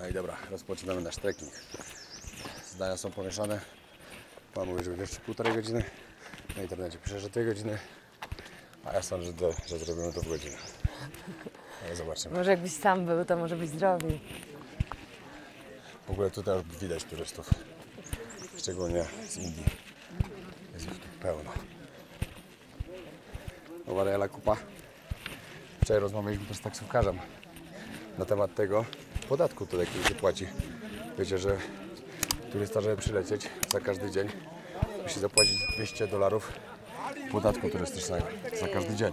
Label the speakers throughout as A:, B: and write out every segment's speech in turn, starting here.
A: No i dobra, rozpoczynamy nasz trekking. Zdania są pomieszane. Pan mówi, że jeszcze 1,5 godziny. Na internecie pisze, że 2 godziny. A ja sądzę, że zrobimy to w godzinę. Ale zobaczymy.
B: Może jakbyś sam był, to może być zdrowiej.
A: W ogóle tutaj już widać turystów. Szczególnie z Indii. Jest ich tu pełno. Mariela kupa. Wczoraj rozmawialiśmy też z taksówkarzem na temat tego podatku tutaj, który się płaci. Wiecie, że turysta, żeby przylecieć za każdy dzień, musi zapłacić $200 podatku turystycznego za każdy dzień.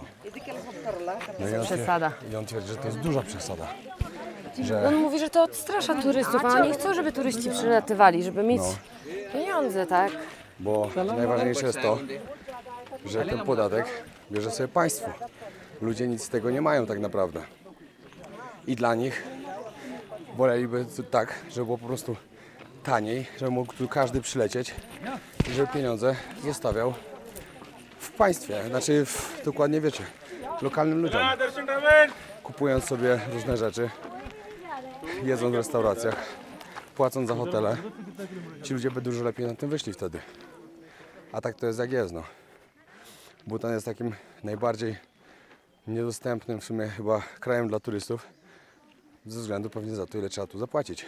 A: No
B: Przesada.
A: I on twierdzi, że to jest duża przesada.
B: On mówi, że to odstrasza turystów, a oni chcą, żeby turyści przylatywali, żeby mieć pieniądze, tak?
A: Bo najważniejsze jest to, że ten podatek bierze sobie państwo. Ludzie nic z tego nie mają tak naprawdę. I dla nich woleliby tak, żeby było po prostu taniej, żeby mógł tu każdy przylecieć i żeby pieniądze zostawiał w państwie. Znaczy, dokładnie wiecie, lokalnym ludziom. Kupując sobie różne rzeczy, jedząc w restauracjach, płacąc za hotele, ci ludzie by dużo lepiej na tym wyszli wtedy. A tak to jest jak jest, no. Bhutan jest takim najbardziej niedostępnym w sumie chyba krajem dla turystów, ze względu pewnie za to, ile trzeba tu zapłacić.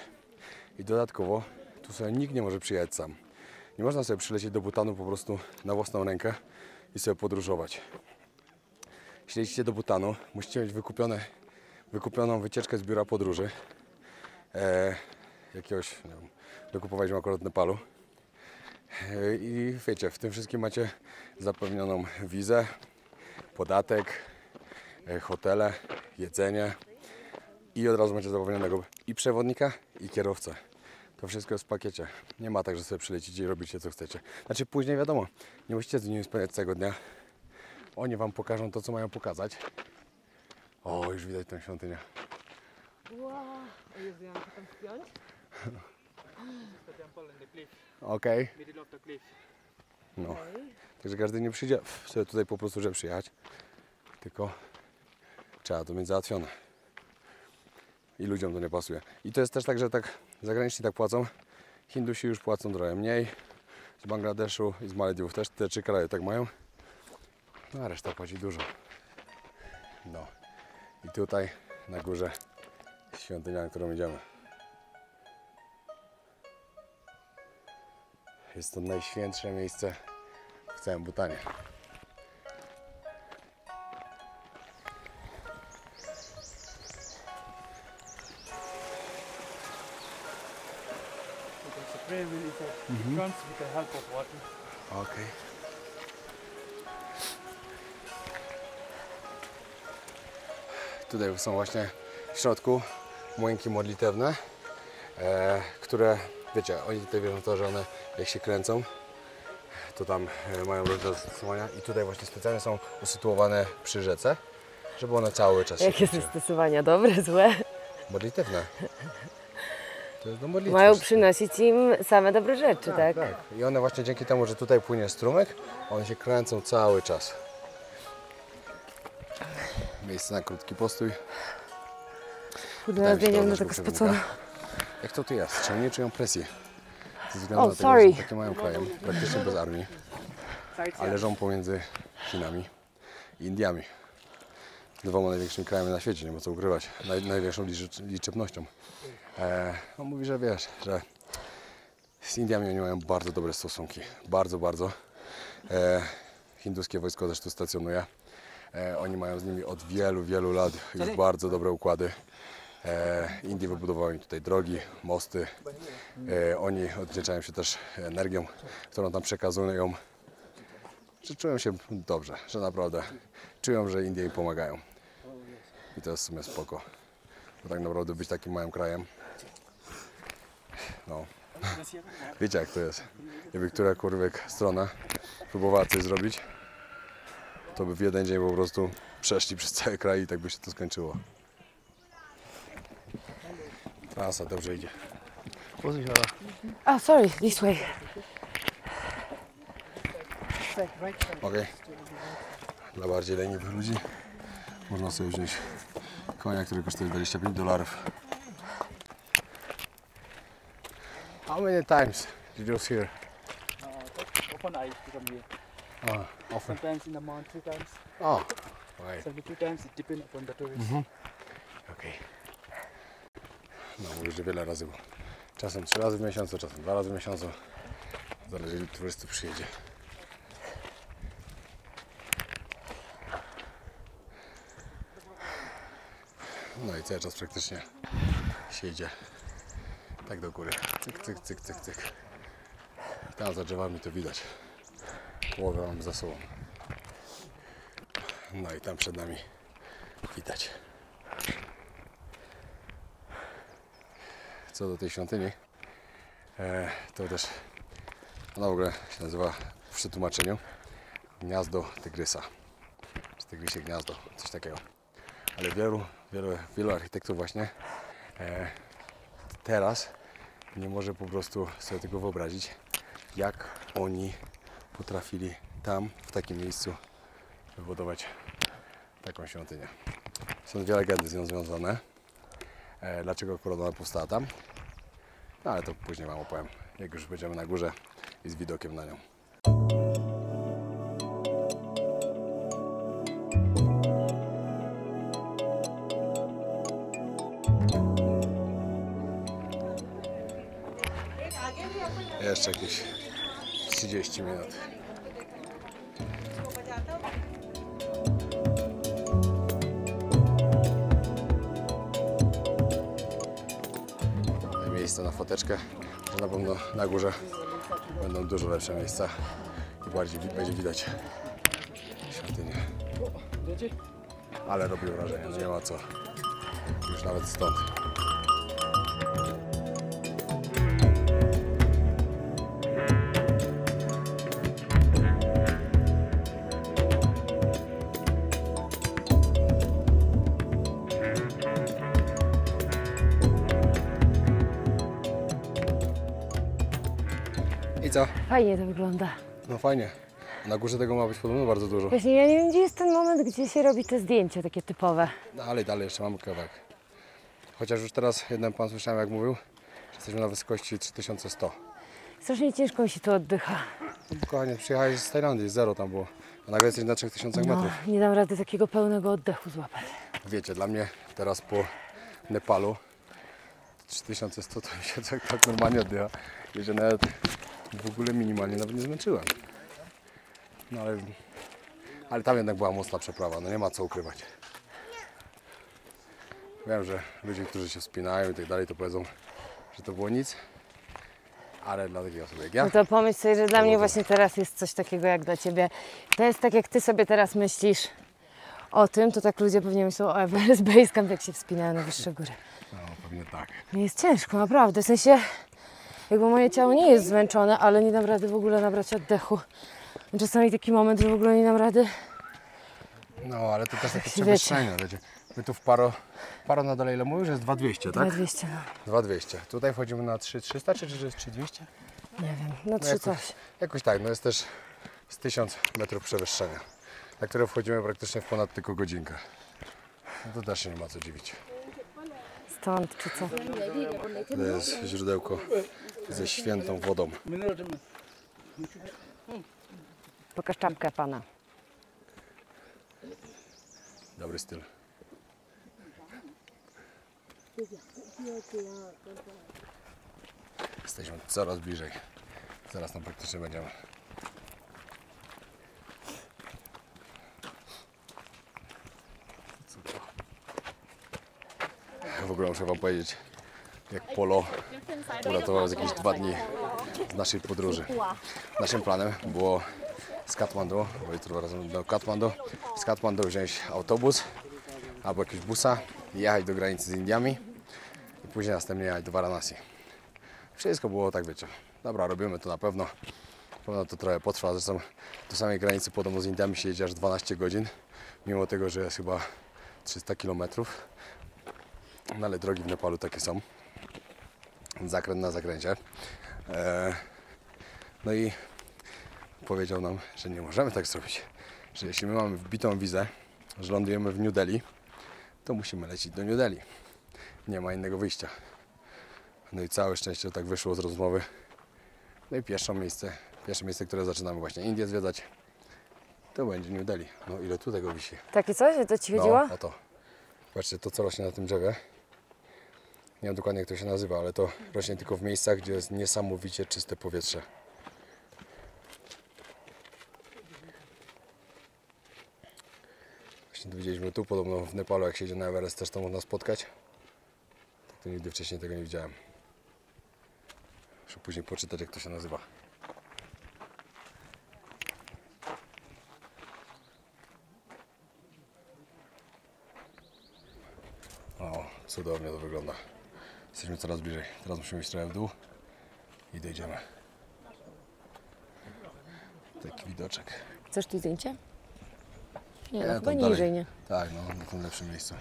A: I dodatkowo tu sobie nikt nie może przyjechać sam. Nie można sobie przylecieć do Bhutanu po prostu na własną rękę i sobie podróżować. Jeśli lecicie do Bhutanu, musicie mieć wykupioną wycieczkę z biura podróży. Jakiegoś, nie wiem, dokupowaliśmy akurat w Nepalu. I wiecie, w tym wszystkim macie zapewnioną wizę, podatek, hotele, jedzenie i od razu macie zapewnionego i przewodnika, i kierowcę. To wszystko jest w pakiecie. Nie ma tak, że sobie przylecicie i robicie co chcecie. Znaczy później wiadomo, nie musicie z nimi spędzać całego dnia. Oni wam pokażą to, co mają pokazać. O, już widać tę świątynię.
B: Wow, Jezu, ja muszę tam spiąć?
A: Okej. No. Także każdy nie przyjdzie sobie tutaj po prostu, żeby przyjechać. Tylko trzeba to mieć załatwione. I ludziom to nie pasuje. I to jest też tak, że tak zagraniczni tak płacą. Hindusi już płacą trochę mniej. Z Bangladeszu i z Malediwów też te 3 kraje tak mają. No a reszta płaci dużo. No. I tutaj na górze świątynia, na którą idziemy. Jest to najświętsze miejsce w całym Bhutanie. Okay. Tutaj są właśnie w środku młynki modlitewne, które, wiecie, oni tutaj wierzą w to, że one jak się kręcą, to tam mają różne zastosowania i tutaj właśnie specjalnie są usytuowane przy rzece, żeby one cały czas
B: Jakie
A: się
B: zastosowania? Dobre, złe?
A: modlitewne. To jest do modlitwy.
B: Mają przynosić im same dobre rzeczy, tak?
A: Tak. I one właśnie dzięki temu, że tutaj płynie strumyk, one się kręcą cały czas. Miejsce na krótki postój.
B: Kurde, ja biegam do tego spocona.
A: Jak to tu jest? Czy oni nie czują presji? Ze względu na to,
B: sorry.
A: że są takim małym krajem, praktycznie bez armii, a leżą pomiędzy Chinami i Indiami. 2 największymi krajami na świecie, nie ma co ukrywać, największą liczebnością. On mówi, że wiesz, że z Indiami oni mają bardzo dobre stosunki, bardzo. Hinduskie wojsko też tu stacjonuje. Oni mają z nimi od wielu lat już bardzo dobre układy. Indie wybudowały im tutaj drogi, mosty. Oni odwdzięczają się też energią, którą tam przekazują. Że czują się dobrze, że naprawdę czują, że Indie im pomagają. I to jest w sumie spoko. Bo tak naprawdę być takim małym krajem. No. Wiecie jak to jest. Gdyby którakolwiek strona próbowała coś zrobić, to by w jeden dzień po prostu przeszli przez cały kraj i tak by się to skończyło. Trasa dobrze idzie.
B: Oh, sorry, this way.
A: Okej. Dla bardziej leniwych ludzi można sobie wziąć konia, który kosztuje $25. How many times did you see her?
C: Often I come here.
A: Often.
C: Sometimes in a month 3 times.
A: Oh, right.
C: Every 2 times it depends upon the tourist.
A: Okej. No mówisz, że wiele razy było. Czasem 3 razy w miesiącu, czasem 2 razy w miesiącu. Zależy, ile turystów przyjedzie. No i cały czas praktycznie się idzie tak do góry. Cyk, cyk, cyk, cyk, cyk. I tam za drzewami to widać. Połowę mam za sobą. No i tam przed nami widać. Co do tej świątyni, to też ona w ogóle się nazywa w przetłumaczeniu Gniazdo Tygrysa. Czy Tygrysie Gniazdo, coś takiego. Ale wielu architektów właśnie teraz nie może po prostu sobie tego wyobrazić, jak oni potrafili tam, w takim miejscu wybudować taką świątynię. Są dwie legendy z nią związane. Dlaczego akurat ona powstała tam? No ale to później wam opowiem, jak już będziemy na górze i z widokiem na nią. Jeszcze jakieś 30 minut. Miejsce na foteczkę, że na pewno na górze będą dużo lepsze miejsca i bardziej będzie widać świątynię. Ale robi wrażenie, no nie ma co, już nawet stąd. I co?
B: Fajnie to wygląda.
A: No fajnie. Na górze tego ma być podobno bardzo dużo.
B: Właśnie ja nie wiem, gdzie jest ten moment, gdzie się robi te zdjęcia takie typowe.
A: No, ale dalej jeszcze mamy kawałek. Chociaż już teraz jeden pan słyszałem, jak mówił, że jesteśmy na wysokości 3100.
B: Strasznie ciężko mi się tu oddycha.
A: Kochanie, przyjechałeś z Tajlandii, zero tam było. A nagle jesteś na 3000
B: No,
A: metrów.
B: nie dam rady takiego pełnego oddechu złapać.
A: Wiecie, dla mnie teraz po Nepalu 3100 to mi się tak normalnie oddycha, że nawet w ogóle minimalnie nawet nie zmęczyłem. No ale tam jednak była mocna przeprawa, no nie ma co ukrywać. Wiem, że ludzie, którzy się wspinają i tak dalej, to powiedzą, że to było nic, ale dla takiej osoby jak ja,
B: No to pomyśl sobie, że dla mnie właśnie teraz jest coś takiego jak dla Ciebie. To jest tak, jak Ty sobie teraz myślisz o tym, to tak ludzie pewnie myślą o Everest Base Camp, jak się wspinają na wyższe góry.
A: no pewnie tak.
B: Mi jest ciężko, naprawdę. W sensie, jakby moje ciało nie jest zmęczone, ale nie dam rady w ogóle nabrać oddechu. Czasami taki moment, że w ogóle nie dam rady.
A: No ale to też takie
B: Wiecie.
A: przewyższenie, wiecie. My tu w Paro na dole ile mówisz, że jest 2200, tak?
B: 200, no.
A: 2200. Tutaj wchodzimy na 3300 czy 3200?
B: Nie wiem, no trzy
A: jakoś,
B: coś.
A: jakoś tak, no jest też z 1000 metrów przewyższenia, na które wchodzimy praktycznie w ponad tylko godzinkę. No to też się nie ma co dziwić.
B: Stąd, czy co?
A: To jest źródełko ze świętą wodą.
B: Pokaż czapkę pana.
A: Dobry styl. Jesteśmy coraz bliżej. Zaraz tam praktycznie będziemy. W ogóle muszę wam powiedzieć, jak Polo uratował z jakieś 2 dni z naszej podróży. Naszym planem było z Katmandu, bo jutro razem do Katmandu, z Katmandu wziąć autobus albo jakiegoś busa i jechać do granicy z Indiami i później następnie jechać do Varanasi. Wszystko było tak, wiecie, dobra, robimy to na pewno to trochę potrwa, zresztą do samej granicy podobno z Indiami się jedzie aż 12 godzin, mimo tego, że jest chyba 300 km, no ale drogi w Nepalu takie są, zakręt na zakręcie. No i powiedział nam, że nie możemy tak zrobić, że jeśli my mamy wbitą wizę, że lądujemy w New Delhi, to musimy lecieć do New Delhi. Nie ma innego wyjścia. No i całe szczęście tak wyszło z rozmowy. No i pierwsze miejsce, które zaczynamy właśnie Indię zwiedzać, to będzie New Delhi. No ile tu tego wisi.
B: Takie coś? O to Ci chodziło?
A: No, o to. Patrzcie, to co rośnie na tym drzewie. Nie wiem dokładnie jak to się nazywa, ale to rośnie tylko w miejscach, gdzie jest niesamowicie czyste powietrze. Właśnie dowiedzieliśmy tu, podobno w Nepalu jak się idzie na Everest też to można spotkać. Tak to nigdy wcześniej tego nie widziałem. Muszę później poczytać jak to się nazywa. O, cudownie to wygląda. Jesteśmy coraz bliżej. Teraz musimy iść trochę w dół i dojdziemy. Taki widoczek.
B: Chcesz tu zdjęcie? Nie, no
A: tam
B: chyba
A: dalej.
B: niżej, nie?
A: Tak, no na tym lepszym miejscu.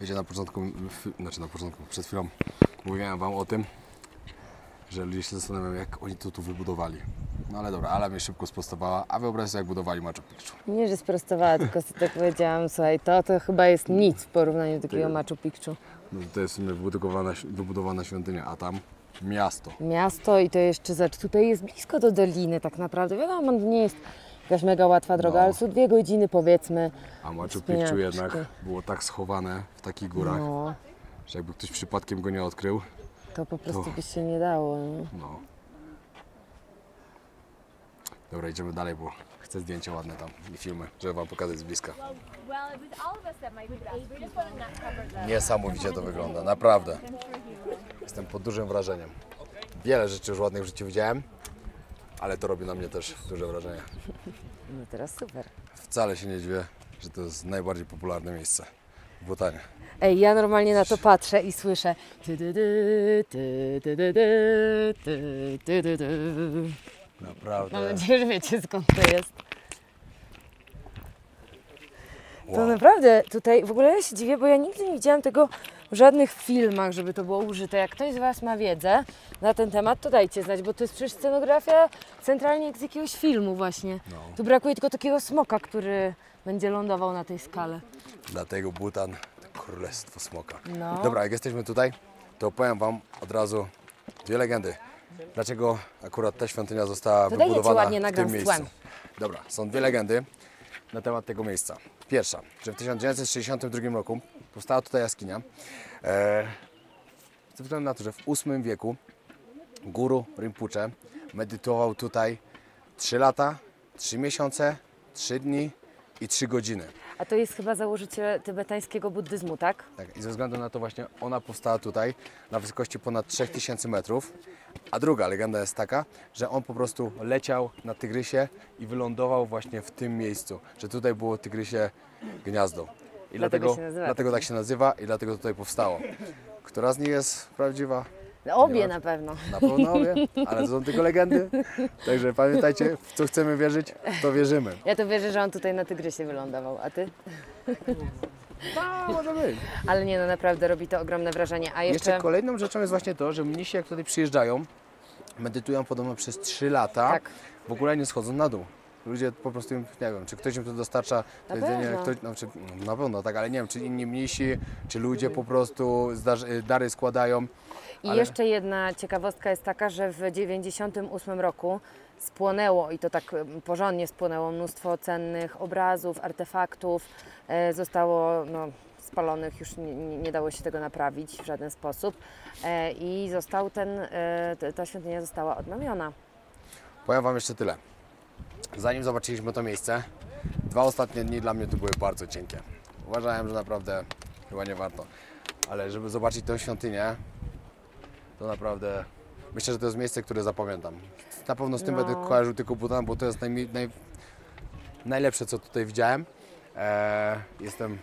A: Wiecie, na początku, przed chwilą mówiłem wam o tym, że ludzie się zastanawiają, jak oni to tu wybudowali. No ale dobra, Ala mnie szybko sprostowała, a wyobraź sobie, jak budowali Machu Picchu.
B: Nie, że sprostowała, tylko sobie tak powiedziałam, słuchaj, to chyba jest nic w porównaniu do takiego Machu Picchu.
A: No to jest w sumie wybudowana świątynia, a tam miasto.
B: Miasto i to jeszcze, tutaj jest blisko do doliny tak naprawdę. Wiadomo, nie jest jakaś mega łatwa droga,
A: No.
B: ale są 2 godziny powiedzmy.
A: A Machu Picchu
B: Wspaniaczki.
A: jednak było tak schowane w takich górach,
B: No,
A: że jakby ktoś przypadkiem go nie odkrył,
B: to po prostu
A: To-
B: by się nie dało. Nie?
A: no. Dobra, idziemy dalej, bo chcę zdjęcia ładne tam i filmy, żeby wam pokazać z bliska.
D: Well, it was all of us that might be best. We just wanted to not cover the
A: Niesamowicie to wygląda, naprawdę. Jestem pod dużym wrażeniem. Wiele rzeczy już ładnych w życiu widziałem, ale to robi na mnie też duże wrażenie.
B: No teraz super.
A: Wcale się nie dziwię, że to jest najbardziej popularne miejsce w Bhutanie.
B: Ej, ja normalnie na to patrzę i słyszę ty, ty, ty, ty, ty, ty, ty, ty, ty. Mam
A: Naprawdę.
B: nadzieję, że wiecie skąd to jest. To
A: Wow.
B: naprawdę tutaj, w ogóle ja się dziwię, bo ja nigdy nie widziałam tego w żadnych filmach, żeby to było użyte. Jak ktoś z Was ma wiedzę na ten temat, to dajcie znać, bo to jest przecież scenografia centralnie jak z jakiegoś filmu właśnie.
A: No.
B: Tu brakuje tylko takiego smoka, który będzie lądował na tej skale.
A: Dlatego Bhutan to królestwo smoka.
B: No.
A: Dobra, jak jesteśmy tutaj, to powiem wam od razu 2 legendy. Dlaczego akurat ta świątynia została
B: To daj, ja cię
A: wybudowana
B: ładnie
A: w
B: nagram
A: tym
B: z
A: miejscu?
B: tłem.
A: Dobra, są 2 legendy na temat tego miejsca. Pierwsza, że w 1962 roku powstała tutaj jaskinia. Ze względu na to, że w VIII wieku guru Rinpoche medytował tutaj 3 lata, 3 miesiące, 3 dni i 3 godziny.
B: A to jest chyba założyciel tybetańskiego buddyzmu, tak?
A: Tak, i ze względu na to właśnie ona powstała tutaj na wysokości ponad 3000 metrów. A druga legenda jest taka, że on po prostu leciał na tygrysie i wylądował właśnie w tym miejscu, że tutaj było tygrysie gniazdo. I
B: Dlatego się nazywa
A: dlatego tak się nazywa i dlatego tutaj powstało. Która z nich jest prawdziwa?
B: Obie
A: Nie ma-
B: na pewno.
A: Na pewno obie, ale to są tylko legendy. Także pamiętajcie, w co chcemy wierzyć, w to wierzymy.
B: Ja to wierzę, że on tutaj na tygrysie wylądował, a ty?
A: A, może być.
B: Ale nie, no naprawdę robi to ogromne wrażenie. A
A: Jeszcze
B: jeszcze...
A: kolejną rzeczą jest właśnie to, że mnisi jak tutaj przyjeżdżają, medytują podobno przez 3 lata,
B: Tak.
A: w ogóle nie schodzą na dół. Ludzie po prostu, im, nie wiem, czy ktoś im tu dostarcza to
B: Na
A: jedzenie,
B: pewno.
A: ktoś, no, czy, na pewno tak, ale nie wiem, czy inni mnisi, czy ludzie po prostu dary składają.
B: I
A: Ale-
B: jeszcze jedna ciekawostka jest taka, że w 1998 roku spłonęło, i to tak porządnie spłonęło, mnóstwo cennych obrazów, artefaktów. Zostało spalonych, już nie dało się tego naprawić w żaden sposób. I został ta świątynia została odnowiona.
A: Powiem wam jeszcze tyle. Zanim zobaczyliśmy to miejsce, 2 ostatnie dni dla mnie to były bardzo cienkie. Uważałem, że naprawdę chyba nie warto. Ale żeby zobaczyć tę świątynię, to naprawdę myślę, że to jest miejsce, które zapamiętam. Na pewno z tym
B: No.
A: będę kojarzył tylko Bhutan, bo to jest najlepsze, co tutaj widziałem. Jestem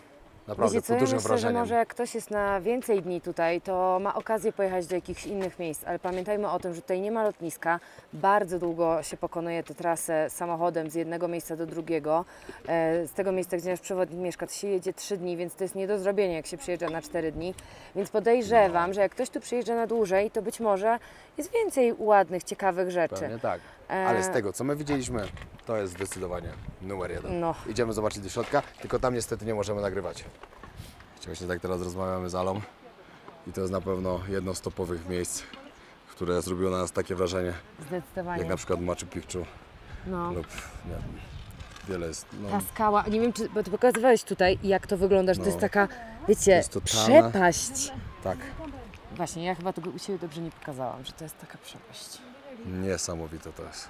A: naprawdę
B: Wiecie co,
A: pod
B: ja
A: dużym
B: myślę, że
A: wrażeniem.
B: może jak ktoś jest na więcej dni tutaj, to ma okazję pojechać do jakichś innych miejsc, ale pamiętajmy o tym, że tutaj nie ma lotniska, bardzo długo się pokonuje tę trasę samochodem z jednego miejsca do drugiego. Z tego miejsca, gdzie nasz przewodnik mieszka, to się jedzie 3 dni, więc to jest nie do zrobienia, jak się przyjeżdża na 4 dni. Więc podejrzewam, że jak ktoś tu przyjeżdża na dłużej, to być może jest więcej ładnych, ciekawych rzeczy.
A: Pewnie tak. Ale z tego, co my widzieliśmy, to jest zdecydowanie numer 1.
B: No.
A: Idziemy zobaczyć do środka, tylko tam niestety nie możemy nagrywać. Właśnie tak teraz rozmawiamy z Alą i to jest na pewno jedno z topowych miejsc, które zrobiło na nas takie wrażenie,
B: Zdecydowanie.
A: jak na przykład Machu Picchu
B: No.
A: lub nie wiem, wiele jest. No,
B: Ta skała, nie wiem, czy, bo ty pokazywałeś tutaj, jak to wygląda, że to jest taka, wiecie,
A: jest totalna-
B: przepaść.
A: tak,
B: Właśnie, ja chyba tego u siebie dobrze nie pokazałam, że to jest taka przepaść.
A: niesamowite to jest.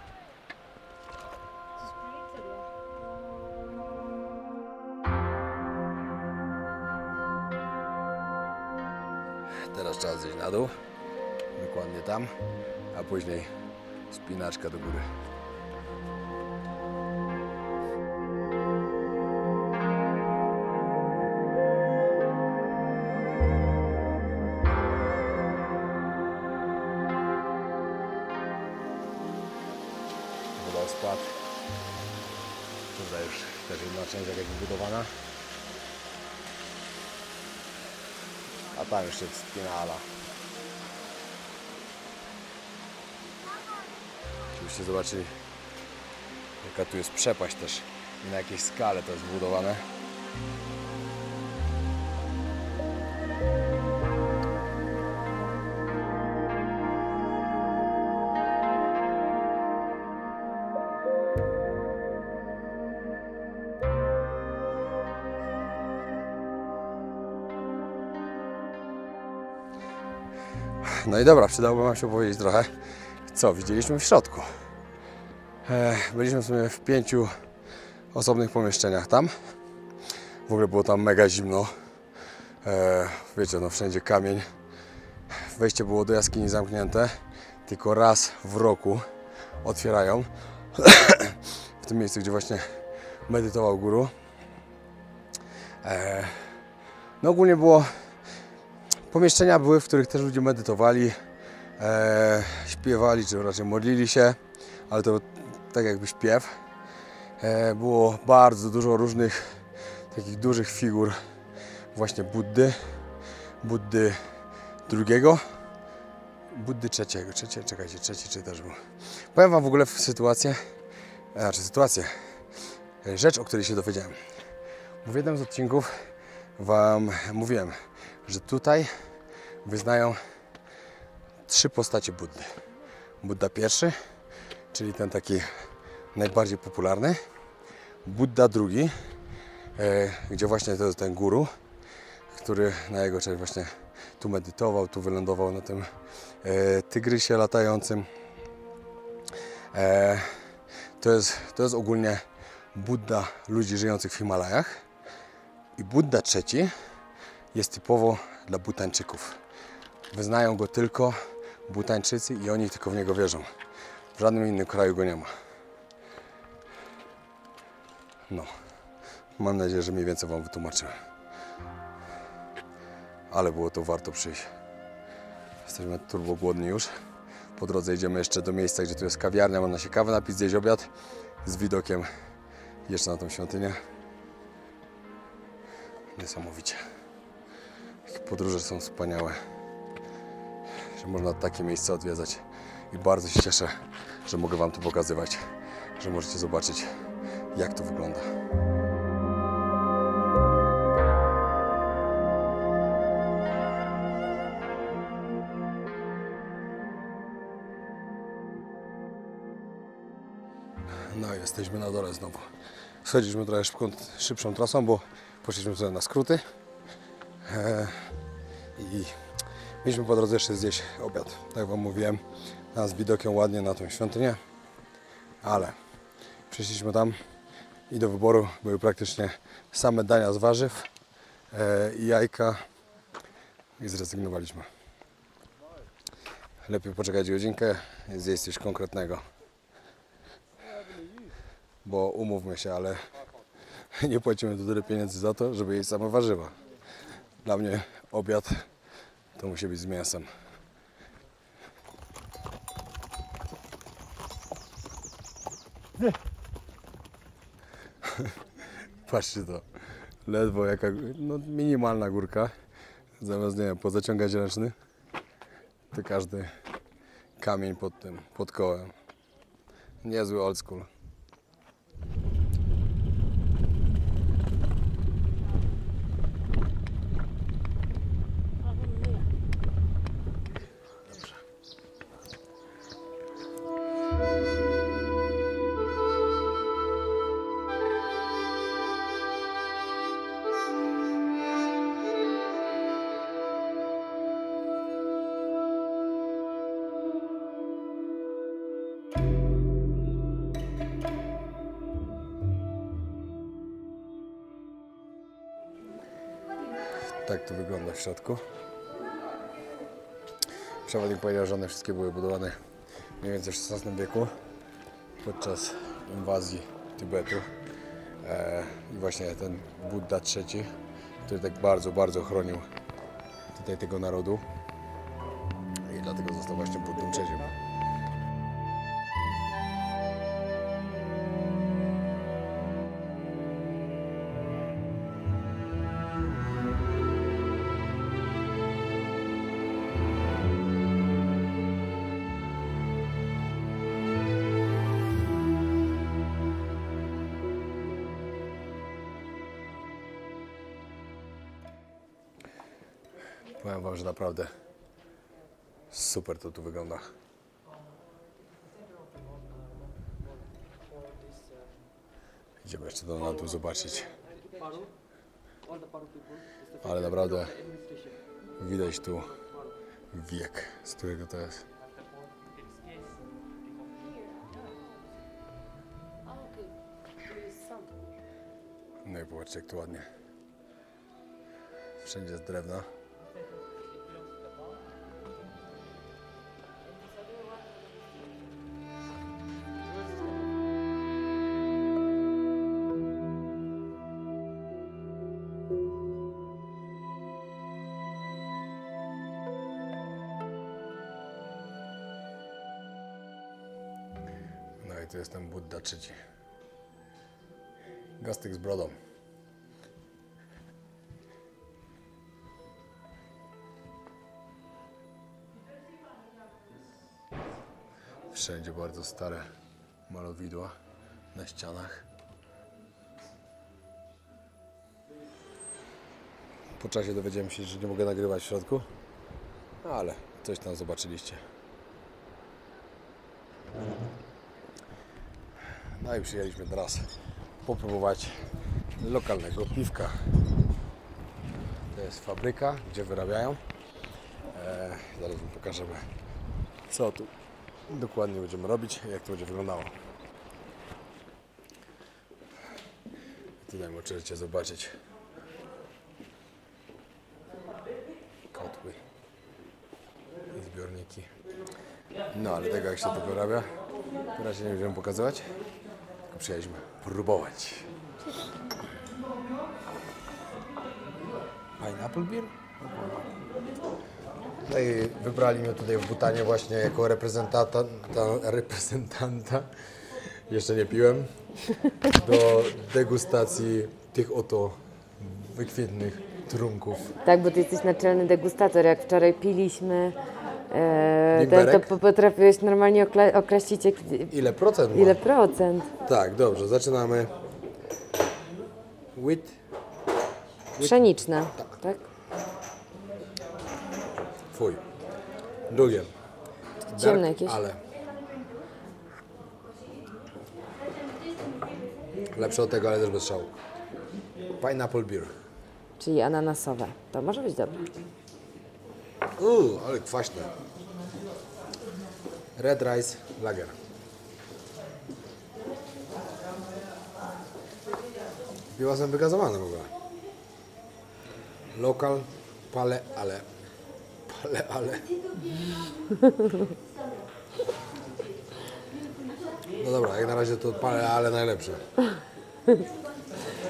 A: Teraz trzeba zejść na dół, dokładnie tam, a później spinaczka do góry. Wodospad. Tutaj już też jedna część jakaś wybudowana. A tam jeszcze wspina Ala. Żebyście zobaczyli, jaka tu jest przepaść też i na jakiej skale to jest zbudowane. No i dobra, przydałoby Wam się powiedzieć trochę, co widzieliśmy w środku. Byliśmy w sumie w 5 osobnych pomieszczeniach tam. W ogóle było tam mega zimno. Wiecie, no wszędzie kamień. Wejście było do jaskini zamknięte. Tylko raz w roku otwierają. W tym miejscu, gdzie właśnie medytował guru. No ogólnie było... Pomieszczenia były, w których też ludzie medytowali, śpiewali, czy raczej modlili się, ale to tak jakby śpiew. Było bardzo dużo różnych takich dużych figur właśnie Buddy drugiego, Buddy trzeciego, czekajcie, trzeci czy też był. Powiem Wam w ogóle rzecz, o której się dowiedziałem. Bo w jednym z odcinków Wam mówiłem, że tutaj wyznają 3 postacie Buddy. Budda pierwszy, czyli ten taki najbardziej popularny. Budda drugi, gdzie właśnie to jest ten guru, który na jego cześć właśnie tu medytował, tu wylądował na tym tygrysie latającym. To jest ogólnie Budda ludzi żyjących w Himalajach. I Budda trzeci jest typowo dla Butańczyków. Wyznają go tylko Butańczycy i oni tylko w niego wierzą. W żadnym innym kraju go nie ma. No. Mam nadzieję, że mniej więcej Wam wytłumaczyłem. Ale było to warto przyjść. Jesteśmy turbo głodni już. Po drodze idziemy jeszcze do miejsca, gdzie tu jest kawiarnia. Można się kawę napić, zjeść obiad z widokiem jeszcze na tą świątynię. Niesamowicie. Podróże są wspaniałe, że można takie miejsca odwiedzać i bardzo się cieszę, że mogę Wam to pokazywać, że możecie zobaczyć, jak to wygląda. No i jesteśmy na dole znowu. Schodziliśmy trochę szybszą trasą, bo poszliśmy sobie na skróty. I mieliśmy po drodze jeszcze zjeść obiad. Tak jak Wam mówiłem, z widokiem ładnie na tą świątynię. Ale przyszliśmy tam i do wyboru były praktycznie same dania z warzyw i jajka i zrezygnowaliśmy. Lepiej poczekać godzinkę i zjeść coś konkretnego. Bo umówmy się, ale nie płacimy tu tyle pieniędzy za to, żeby jeść same warzywa. Dla mnie obiad to musi być z mięsem. Patrzcie to. Ledwo jaka minimalna górka. Zamiast, nie wiem, pozaciągać ręczny, to każdy kamień pod kołem. Niezły old school. Tak to wygląda w środku. Przewodnik powiedział, że one wszystkie były budowane mniej więcej w XVI wieku podczas inwazji Tybetu. I właśnie ten Buddha III, który tak bardzo chronił tutaj tego narodu i dlatego został właśnie Buddą III. Powiem wam, że naprawdę super to tu wygląda. Idziemy jeszcze na dół zobaczyć. Ale naprawdę widać tu wiek, z którego to jest. No i popatrzcie, jak to ładnie. Wszędzie z drewna. No i to jest ten Buddha III. Gostyk z brodą. Wszędzie bardzo stare malowidła na ścianach. Po czasie dowiedziałem się, że nie mogę nagrywać w środku, ale coś tam zobaczyliście. No i przyjechaliśmy teraz popróbować lokalnego piwka. To jest fabryka, gdzie wyrabiają. Zaraz wam pokażemy, co tu dokładnie będziemy robić, jak to będzie wyglądało. Tutaj możecie zobaczyć kotły i zbiorniki. No ale tego, jak się to wyrabia, teraz nie będziemy pokazywać, tylko przyjechaliśmy próbować. Pineapple beer? No i wybrali mnie tutaj w Butanie właśnie jako reprezentanta, jeszcze nie piłem, do degustacji tych oto wykwintnych trunków.
B: Tak, bo ty jesteś naczelny degustator. Jak wczoraj piliśmy,
A: Bimberek?
B: to potrafiłeś normalnie określić
A: Ile procent ma?
B: ile procent.
A: Tak, dobrze, zaczynamy. Wheat.
B: Pszeniczne, tak?
A: Fuj. Drugie.
B: Ciemne
A: Dark
B: jakieś.
A: Ale. Lepsze od tego, ale też bez szału. Pineapple beer.
B: Czyli ananasowe. To może być dobre.
A: Ale kwaśne. Red Rice Lager. Piwa są wygazowane w ogóle. Local Pale Ale. Pale Ale. No dobra, jak na razie to Pale Ale najlepsze.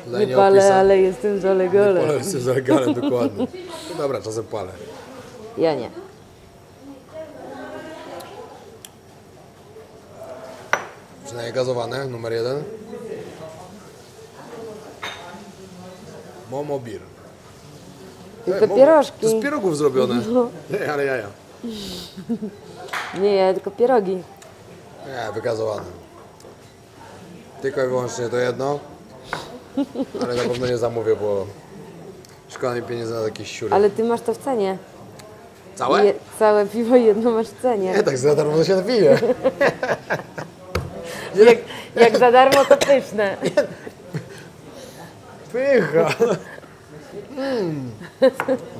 A: Tutaj
B: Nie palę, ale jestem zalegolem.
A: Pale jestem zalegolem, dokładnie. No dobra, czasem palę.
B: Ja nie.
A: Przynajmniej gazowane, numer 1. Momo Beer.
B: Tylko pierożki.
A: To z pierogów zrobione. Nie, ale jaja.
B: Nie, ja tylko pierogi.
A: Nie, wygazowane. Tylko i wyłącznie to jedno. Ale na pewno nie zamówię, bo szkoda mi pieniędzy na jakieś siury.
B: Ale ty masz to w cenie.
A: Całe?
B: Całe piwo jedno masz w cenie.
A: Nie, tak za darmo to się napije.
B: Jak za darmo to pyszne.
A: Pycha.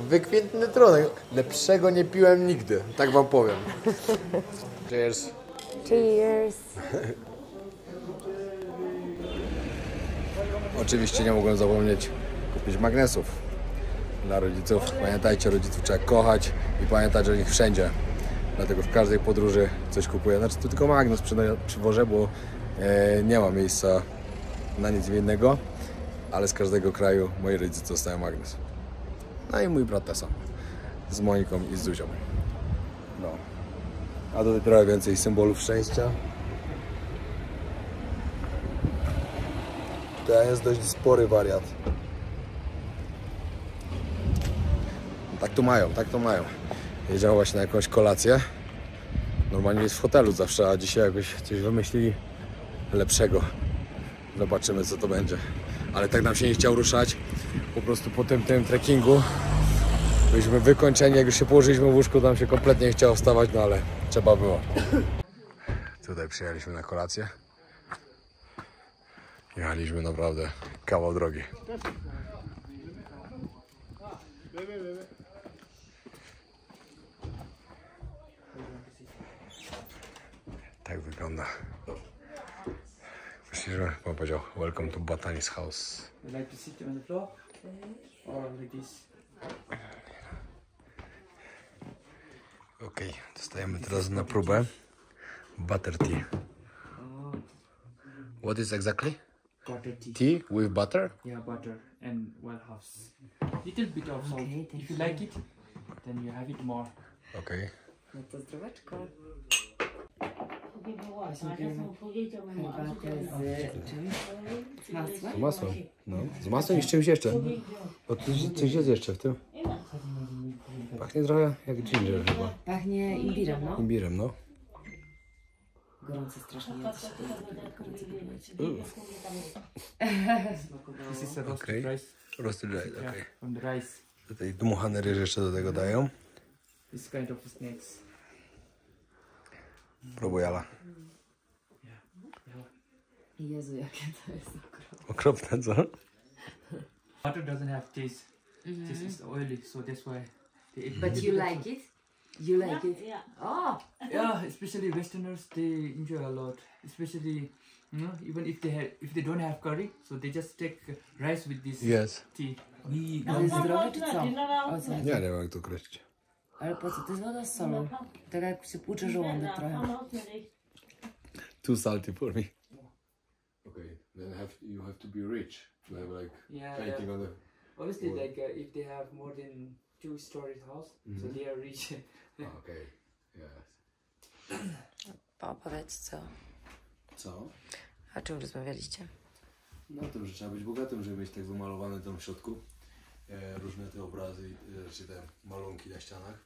A: Wykwintny trunek. Lepszego nie piłem nigdy, tak wam powiem. Cheers.
B: Cheers.
A: Oczywiście nie mogłem zapomnieć kupić magnesów dla rodziców. Pamiętajcie, rodziców trzeba kochać i pamiętać o nich wszędzie. Dlatego w każdej podróży coś kupuję. Znaczy tu tylko magnes przywożę, bo nie ma miejsca na nic innego. Ale z każdego kraju moi rodzice dostają magnes. No i mój brat też sam. Z Moniką i z Zuzią. No. A tutaj trochę więcej symbolów szczęścia. To jest dość spory wariat. Tak to mają, tak to mają. Jedziemy właśnie na jakąś kolację. Normalnie jest w hotelu zawsze, a dzisiaj jakoś coś wymyślili lepszego. Zobaczymy, co to będzie. Ale tak nam się nie chciał ruszać. Po prostu po tym trekkingu byliśmy wykończeni. Jak już się położyliśmy w łóżku, to nam się kompletnie nie chciało wstawać, no ale trzeba było. Tutaj przyjechaliśmy na kolację. Jechaliśmy naprawdę kawał drogi. Tak wygląda. Myślę, że pan powiedział welcome to Batanis house.
C: You like to sit on the floor? Or like this?
A: Okej, dostajemy teraz na próbę butter tea. What is exactly?
C: Butter tea.
A: Tea with butter?
C: Yeah, butter and well house. Little bit of salt. If you like it, then you have it more.
A: Okej.
B: No to zdróweczko.
A: Z masłem. No, z masłem i z czymś jeszcze. O, tu coś jest jeszcze w tym. Pachnie trochę jak ginger chyba.
B: Pachnie imbirem, no.
A: Imbirem, no.
B: Gorące strasznie, ja też się gorące
C: This is a roasted
A: Okay.
C: rice.
A: Roasted rice, okej.
C: Yeah, from the rice.
A: Tutaj dmuchany ryż jeszcze do tego dają.
C: This kind of snacks.
A: Próbujala.
B: Jezu, jakie to jest
A: Okropne, co?
C: Butter doesn't have taste. This is oily, so that's why they eat.
B: But you like it? You like it? Oh!
C: Yeah, especially Westerners, they enjoy a lot. Especially, you know, even if they don't have curry, so they just take rice with this
A: Jest.
C: tea.
B: To jest zdrowe czy co? O co?
A: Nie wiem jak to określić.
B: Ale po co? To jest woda z solą. Tak jak się płucze żołądek trochę.
A: Too salty for me. Okay, then you have to be rich to have like
C: Yeah,
A: painting on the.
C: Obviously,
A: Well-
C: like if they have more than 2-story house, so they are rich.
A: Okay, yes.
B: Opowiedz co?
A: Co?
B: O czym rozmawialiście?
A: No o tym, że trzeba być bogatym, żeby mieć tak wymalowane tam w środku różne te obrazy, czy te malunki na ścianach.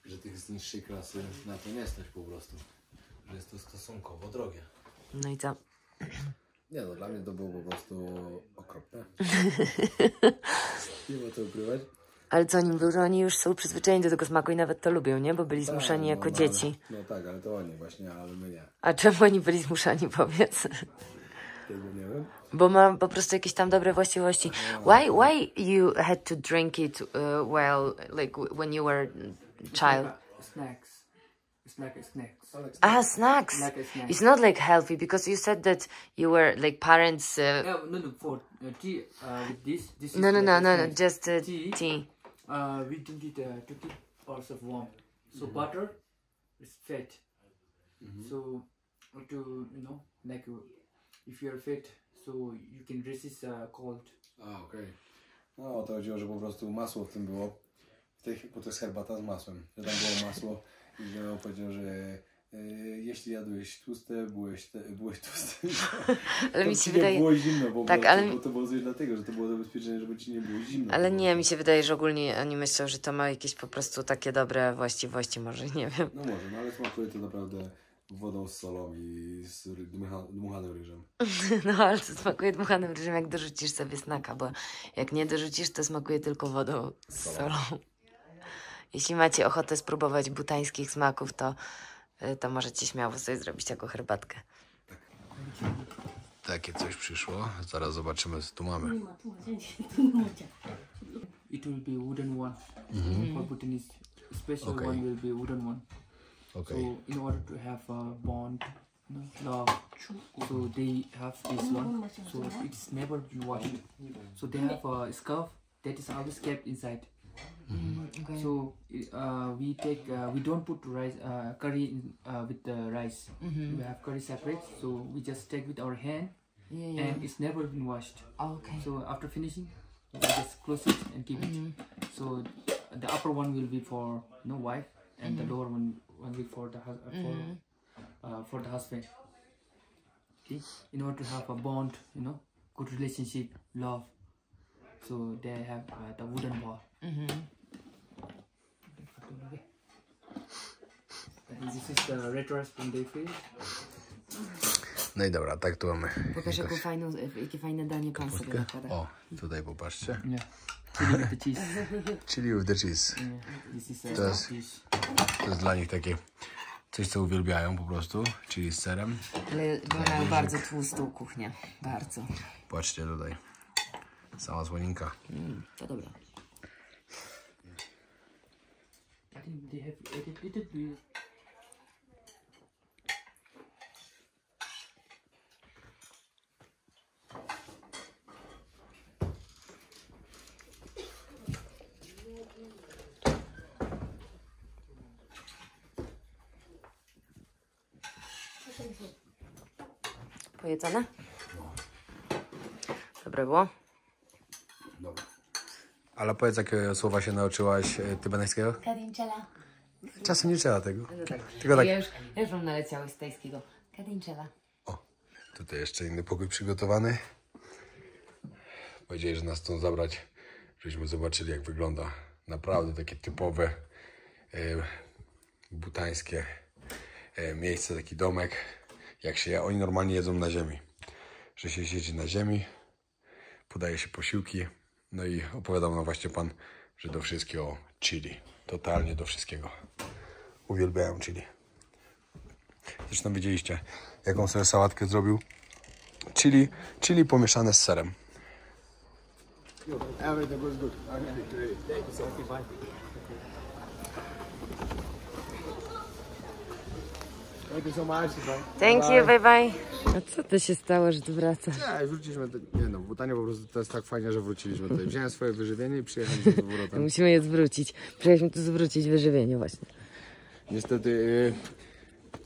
A: Że tych z niższej klasy na to nie stać po prostu. Że jest to stosunkowo drogie.
B: No i co?
A: Nie no, dla mnie to było po prostu okropne. Nie ma co ukrywać.
B: Ale co nim był, że oni już są przyzwyczajeni do tego smaku i nawet to lubią, nie? Bo byli zmuszani jako
A: no,
B: dzieci.
A: No tak, ale to oni właśnie, ale my nie.
B: A czemu oni byli zmuszani, powiedz?
A: Tego nie wiem.
B: Bo ma po prostu jakieś tam dobre właściwości. Why you had to drink it while, like, when you were child?
C: Snacks. It's like a snacks.
B: Ah, snacks.
C: Like a snack.
B: It's not like healthy because you said that you were like parents.
C: No, for tea with this. This is
B: No,
C: like a snack.
B: just
C: Tea.
B: tea.
C: We drink it to keep ourselves warm. So butter is fat. So to like if you're fat, so you can resist cold.
A: A, okej. No o to chodziło, że po prostu masło w tym było. Bo to jest herbata z masłem. Że tam było masło i że on powiedział, że jeśli jadłeś tłuste, byłeś tłusty.
B: Ale
A: to
B: mi się
A: ci
B: wydaje.
A: nie było zimno, bo,
B: Tak, ale-
A: bo to było coś dlatego, że to było zabezpieczenie, żeby ci nie było zimno.
B: Ale nie, mi się wydaje, że ogólnie oni myślą, że to ma jakieś po prostu takie dobre właściwości, może nie wiem.
A: No może, no ale smakuje to naprawdę wodą z solą i z dmuchanym ryżem.
B: No ale to smakuje dmuchanym ryżem, jak dorzucisz sobie snaka, bo jak nie dorzucisz, to smakuje tylko wodą z solą. Jeśli macie ochotę spróbować butańskich smaków, to możecie śmiało sobie zrobić taką herbatkę.
A: Takie coś przyszło. Zaraz zobaczymy, co tu mamy.
C: It will be wooden one. For Bhutanese, special
A: Okay.
C: one will be wooden one.
A: Okej.
C: So in order to have a bond, love, so they have this one. So it's never been washed. So they have a scarf that is always kept inside. So we don't put rice curry in, with the rice. We have curry separate. So we just take with our hand, and it's never been washed.
B: Okay.
C: So after finishing, we just close it and keep it. So the upper one will be for wife, and the lower one will be for the for the husband. Okay, in order to have a bond, good relationship, love. So they have the wooden ball. And this is the red rice from the field.
A: No i dobra, tak tu mamy.
B: Pokaż, jakie fajne danie pan sobie nakłada.
A: O, tutaj popatrzcie.
C: Yeah. Chili with the cheese.
A: Chili with the cheese.
C: Yeah. This is
A: To jest-
C: fish.
A: To jest dla nich takie coś, co uwielbiają po prostu. Chili z serem.
B: Ale mają bardzo tłustą kuchnię. Bardzo.
A: Patrzcie tutaj. Sama słoninka.
B: To dobra.
C: I think they have edited with
B: Pojedzone? Dobre było?
A: Dobra. Ale powiedz, jakie słowa się nauczyłaś tybetańskiego?
B: Kadinczela.
A: Czasem nie trzeba tego.
B: No tak.
A: Tylko tak.
B: Ja już mam naleciały z tajskiego. Kadinczela.
A: O, tutaj jeszcze inny pokój przygotowany. Powiedzieli, że nas chcą zabrać, żebyśmy zobaczyli, jak wygląda naprawdę takie typowe butańskie miejsce, taki domek. Jak się je, oni normalnie jedzą na ziemi. Że się siedzi na ziemi, podaje się posiłki. No i opowiadał nam właśnie pan, że do wszystkiego chili. Totalnie do wszystkiego. Uwielbiają chili. Zresztą widzieliście, jaką sobie sałatkę zrobił. Chili pomieszane z serem. Everything was good. Thank you so much.
B: Thank you, bye bye. A co to się stało, że tu wracasz?
A: Nie, wróciliśmy. Nie no, w Butanie po prostu to jest tak fajnie, że wróciliśmy tutaj. Wziąłem swoje wyżywienie i przyjechaliśmy z powrotem.
B: Musimy je zwrócić. Przyjechaliśmy tu zwrócić wyżywienie właśnie.
A: Niestety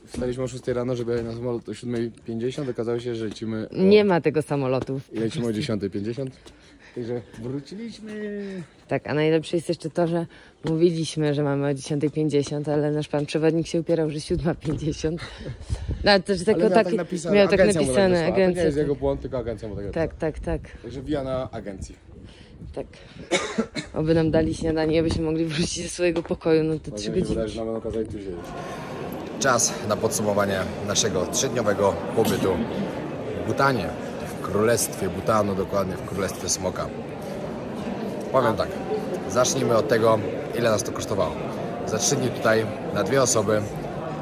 A: wstaliśmy o 6 rano, żeby jechać na samolot o 7:50. Okazało się, że lecimy
B: Nie ma tego samolotu.
A: i lecimy o 10:50. Także wróciliśmy.
B: Tak, a najlepsze jest jeszcze to, że mówiliśmy, że mamy o 10:50, ale nasz pan przewodnik się upierał, że 7:50. No, ale też
A: Ale
B: taki, miał tak
A: agencja mu
B: napisane,
A: wysłała. To nie
B: agencja.
A: jest jego błąd, tylko agencja mu tak wysłała.
B: Tak.
A: Także wija na agencji.
B: Tak. Oby nam dali śniadanie, abyśmy mogli wrócić do swojego pokoju, no to 3
A: Może mi się
B: godziny.
A: wydaje, że nam okazali tu siedzieć. Czas na podsumowanie naszego 3-dniowego pobytu w Butanie, w Królestwie Butanu, dokładnie w Królestwie Smoka. Powiem tak, zacznijmy od tego, ile nas to kosztowało. Za 3 dni tutaj na 2 osoby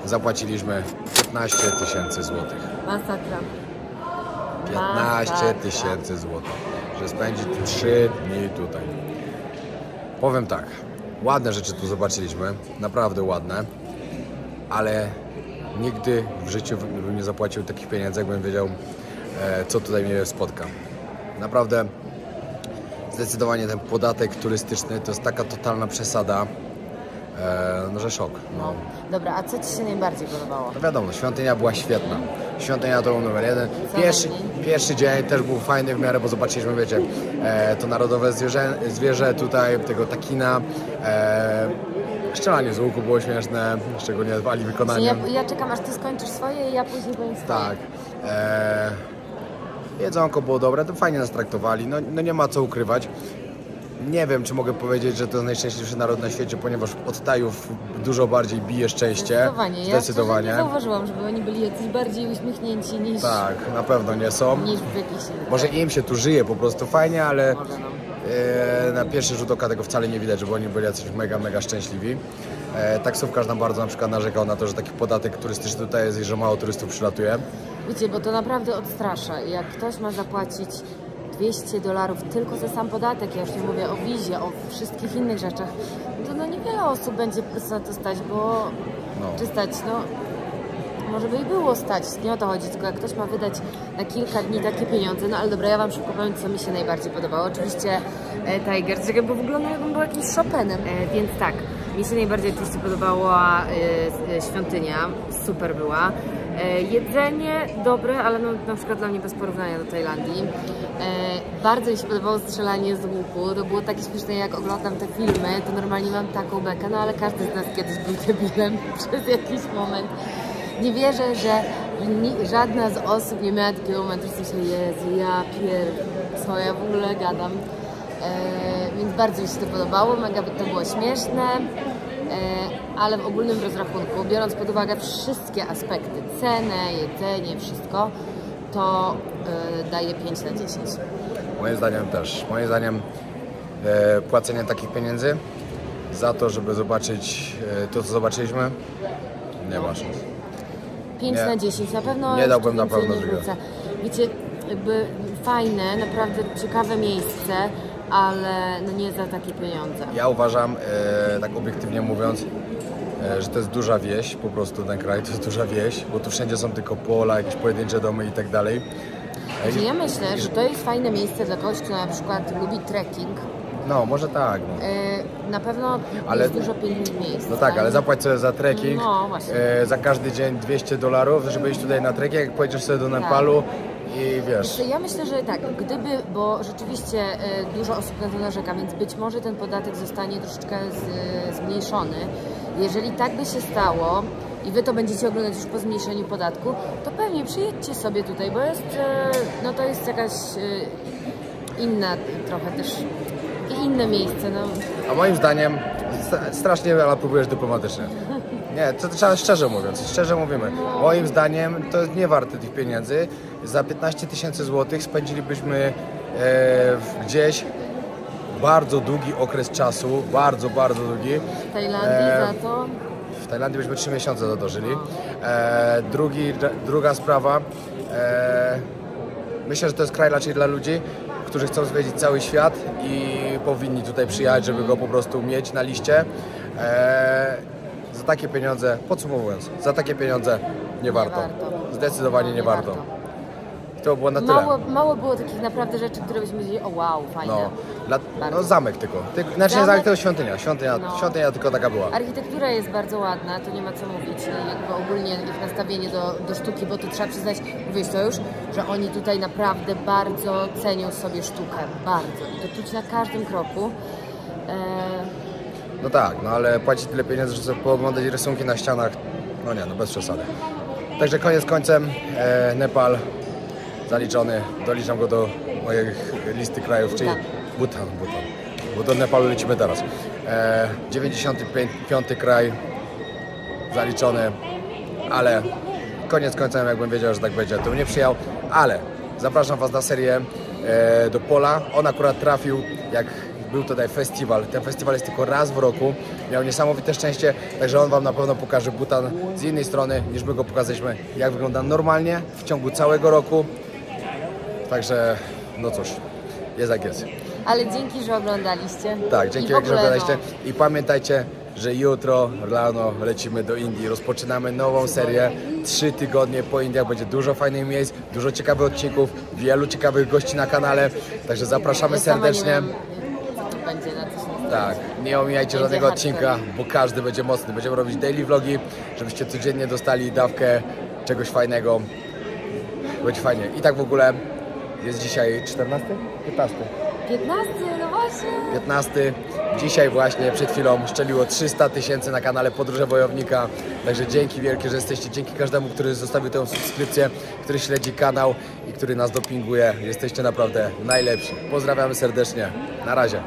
A: zapłaciliśmy 15 000 złotych.
B: Masakra.
A: 15 000 złotych, że spędzić 3 dni tutaj. Powiem tak, ładne rzeczy tu zobaczyliśmy, naprawdę ładne, ale nigdy w życiu bym nie zapłacił takich pieniędzy, jakbym wiedział, co tutaj mnie spotka. Naprawdę, zdecydowanie ten podatek turystyczny to jest taka totalna przesada, no że szok. No.
B: Dobra, a co Ci się najbardziej podobało?
A: No wiadomo, świątynia była świetna. Świątynia to był numer 1. Pierwszy dzień też był fajny w miarę, bo zobaczyliśmy, wiecie, to narodowe zwierzę tutaj, tego takina. Strzelanie z łuku było śmieszne, szczególnie w Ali wykonaniu.
B: Ja czekam, aż Ty skończysz swoje i ja później powiem swoje.
A: Tak. Jedzonko było dobre, to fajnie nas traktowali, no nie ma co ukrywać. Nie wiem, czy mogę powiedzieć, że to jest najszczęśliwszy naród na świecie, ponieważ od Tajów dużo bardziej bije szczęście.
B: Zdecydowanie. Ja zauważyłam, żeby oni byli jacyś bardziej uśmiechnięci niż,
A: Tak, na pewno nie są.
B: niż w jakichś innych.
A: Może im się tu żyje po prostu fajnie, ale
B: Może, no.
A: na pierwszy rzut oka tego wcale nie widać, żeby oni byli jacyś mega szczęśliwi. Taksówkarz nam bardzo na przykład narzekał na to, że taki podatek turystyczny tutaj jest i że mało turystów przylatuje.
B: Wiecie, bo to naprawdę odstrasza. Jak ktoś ma zapłacić $200 tylko za sam podatek, ja już nie mówię o wizie, o wszystkich innych rzeczach, to no niewiele osób będzie po prostu na to stać, bo czy stać, no może by i było stać, nie o to chodzi, tylko jak ktoś ma wydać na kilka dni takie pieniądze, no ale dobra, ja Wam szybko powiem, co mi się najbardziej podobało. Oczywiście Tiger, bo wygląda jakbym był jakimś Chopinem, więc tak, mi się najbardziej oczywiście podobała świątynia, super była. Jedzenie dobre, ale no, na przykład dla mnie bez porównania do Tajlandii. Bardzo mi się podobało strzelanie z łuku. To było takie śmieszne, jak oglądam te filmy, to normalnie mam taką bekę, no ale każdy z nas kiedyś był debilem przez jakiś moment. Nie wierzę, że żadna z osób nie miała takiego momentu, że myślę, Jezu, ja co ja w ogóle gadam. Więc bardzo mi się to podobało, mega to było śmieszne. Ale w ogólnym rozrachunku, biorąc pod uwagę wszystkie aspekty, cenę, jedzenie, wszystko, to daje 5 na 10.
A: Moim zdaniem też. Moim zdaniem płacenie takich pieniędzy za to, żeby zobaczyć to, co zobaczyliśmy, nie ma szans.
B: 5
A: Nie.
B: na 10, na pewno.
A: Nie dałbym na
B: więcej
A: pewno
B: nie
A: drugiego.
B: wrócę. Wiecie, jakby fajne, naprawdę ciekawe miejsce, ale no nie za takie pieniądze.
A: Ja uważam, tak obiektywnie mówiąc, że to jest duża wieś, po prostu ten kraj to jest duża wieś, bo tu wszędzie są tylko pola, jakieś pojedyncze domy i tak dalej.
B: Ja myślę, że to jest fajne miejsce dla kogoś, kto na przykład lubi trekking.
A: No, może tak. No.
B: Na pewno
A: Ale-
B: jest dużo pięknych miejsc.
A: No tak, ale zapłać sobie za trekking,
B: No, właśnie.
A: za każdy dzień $200, żeby iść tutaj na trekking, jak pojedziesz sobie do Nepalu i wiesz.
B: Ja myślę, że tak, bo rzeczywiście dużo osób na to narzeka, więc być może ten podatek zostanie troszeczkę zmniejszony. Jeżeli tak by się stało i Wy to będziecie oglądać już po zmniejszeniu podatku, to pewnie przyjedźcie sobie tutaj, bo jest, no to jest jakaś inna trochę też, inne miejsce. No.
A: A moim zdaniem, strasznie, ale próbujesz dyplomatycznie. Nie, to trzeba szczerze mówiąc, szczerze mówimy. Moim zdaniem to jest nie warte tych pieniędzy. Za 15 000 złotych spędzilibyśmy gdzieś bardzo długi okres czasu, bardzo długi.
B: W Tajlandii za to...
A: W Tajlandii byśmy 3 miesiące za to żyli. Druga sprawa, myślę, że to jest kraj raczej dla ludzi, którzy chcą zwiedzić cały świat i powinni tutaj przyjechać, żeby go po prostu mieć na liście. Za takie pieniądze, podsumowując, za takie pieniądze nie warto. Zdecydowanie nie warto. To było na tyle.
B: Mało było takich naprawdę rzeczy, które byśmy powiedzieli, o wow, fajne.
A: No zamek tylko. Znaczy nie zamek, tylko świątynia.
B: No.
A: Świątynia tylko taka była.
B: Architektura jest bardzo ładna, to nie ma co mówić. Jakby ogólnie ich nastawienie do sztuki, bo to trzeba przyznać, mówiłeś to już, że oni tutaj naprawdę bardzo cenią sobie sztukę. Bardzo. I to czuć na każdym kroku.
A: No tak, no ale płacić tyle pieniędzy, żeby pooglądać rysunki na ścianach, no nie, no bez przesady. Także koniec końcem, Nepal zaliczony, doliczam go do mojej listy krajów, czyli Bhutan, bo do Nepalu lecimy teraz. 95. kraj zaliczony, ale koniec końcem, jakbym wiedział, że tak będzie, to bym nie przyjechał, ale zapraszam Was na serię do Pola. On akurat trafił, jak był tutaj festiwal. Ten festiwal jest tylko raz w roku. Miał niesamowite szczęście, także on Wam na pewno pokaże Bhutan z innej strony, niż my go pokazaliśmy, jak wygląda normalnie w ciągu całego roku. Także, no cóż, jest jak jest.
B: Ale dzięki, że oglądaliście.
A: Tak, dzięki, że oglądaliście. I pamiętajcie, że jutro rano lecimy do Indii. Rozpoczynamy nową serię. 3 tygodnie po Indiach. Będzie dużo fajnych miejsc, dużo ciekawych odcinków, wielu ciekawych gości na kanale. Także zapraszamy serdecznie.
B: Będzie na coś.
A: Tak, nie omijajcie żadnego odcinka, bo każdy będzie mocny. Będziemy robić daily vlogi, żebyście codziennie dostali dawkę czegoś fajnego. Będzie fajnie. I tak w ogóle jest dzisiaj 14? 15.
B: 15, no właśnie.
A: 15. Dzisiaj właśnie przed chwilą szczeliło 300 000 na kanale Podróże Wojownika. Także dzięki wielkie, że jesteście. Dzięki każdemu, który zostawił tę subskrypcję, który śledzi kanał i który nas dopinguje. Jesteście naprawdę najlepsi. Pozdrawiamy serdecznie. Na razie.